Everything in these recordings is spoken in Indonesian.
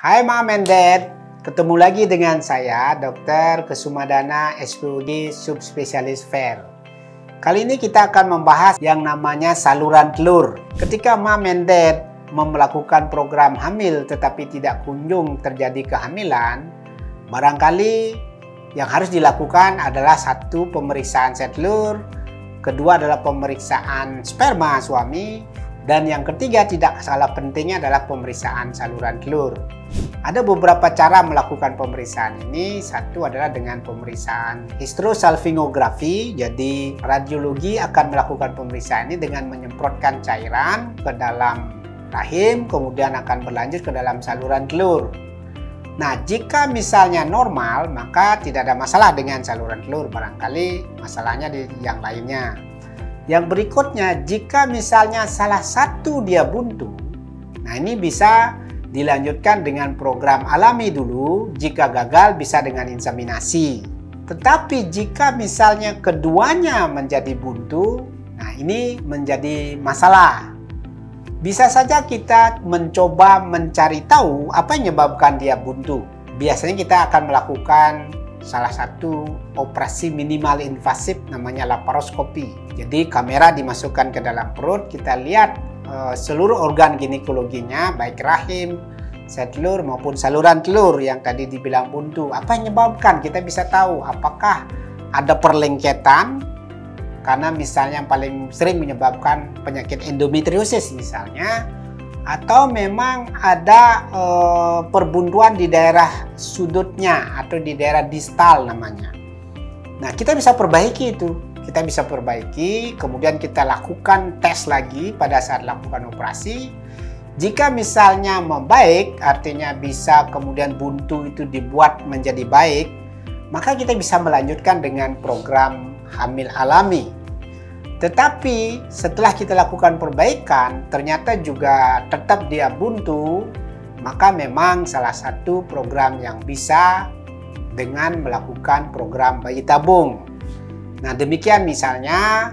Hai Mom and Dad, ketemu lagi dengan saya Dr. Kesumadana SPOD Subspesialis Ver. Kali ini kita akan membahas yang namanya saluran telur. Ketika Mom and Dad melakukan program hamil tetapi tidak kunjung terjadi kehamilan, barangkali yang harus dilakukan adalah satu, pemeriksaan sel telur, kedua adalah pemeriksaan sperma suami, dan yang ketiga tidak kalah pentingnya adalah pemeriksaan saluran telur. Ada beberapa cara melakukan pemeriksaan ini. Satu adalah dengan pemeriksaan hysterosalpingografi. Jadi radiologi akan melakukan pemeriksaan ini dengan menyemprotkan cairan ke dalam rahim, kemudian akan berlanjut ke dalam saluran telur. Nah, jika misalnya normal, maka tidak ada masalah dengan saluran telur. Barangkali masalahnya di yang lainnya. Yang berikutnya, jika misalnya salah satu dia buntu, nah ini bisa dilanjutkan dengan program alami dulu. Jika gagal bisa dengan inseminasi. Tetapi jika misalnya keduanya menjadi buntu, nah ini menjadi masalah. Bisa saja kita mencoba mencari tahu apa yang menyebabkan dia buntu. Biasanya kita akan melakukan salah satu operasi minimal invasif namanya laparoskopi. Jadi kamera dimasukkan ke dalam perut, kita lihat seluruh organ ginekologinya, baik rahim, sel telur maupun saluran telur yang tadi dibilang buntu. Apa yang menyebabkan? Kita bisa tahu apakah ada perlengketan, karena misalnya yang paling sering menyebabkan penyakit endometriosis misalnya, atau memang ada perbuntuan di daerah sudutnya atau di daerah distal namanya. Nah, kita bisa perbaiki itu. Kita bisa perbaiki, kemudian kita lakukan tes lagi pada saat lakukan operasi. Jika misalnya membaik, artinya bisa kemudian buntu itu dibuat menjadi baik, maka kita bisa melanjutkan dengan program hamil alami. Tetapi setelah kita lakukan perbaikan, ternyata juga tetap dia buntu, maka memang salah satu program yang bisa dengan melakukan program bayi tabung. Nah, demikian misalnya,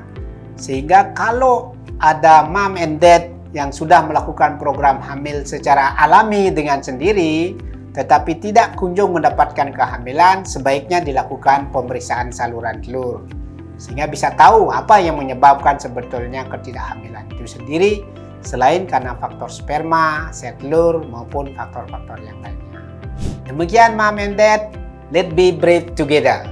sehingga kalau ada mom and dad yang sudah melakukan program hamil secara alami dengan sendiri, tetapi tidak kunjung mendapatkan kehamilan, sebaiknya dilakukan pemeriksaan saluran telur. Sehingga bisa tahu apa yang menyebabkan sebetulnya ketidakhamilan itu sendiri, selain karena faktor sperma, sel telur, maupun faktor-faktor yang lainnya. Demikian mom and dad, let's be brave together.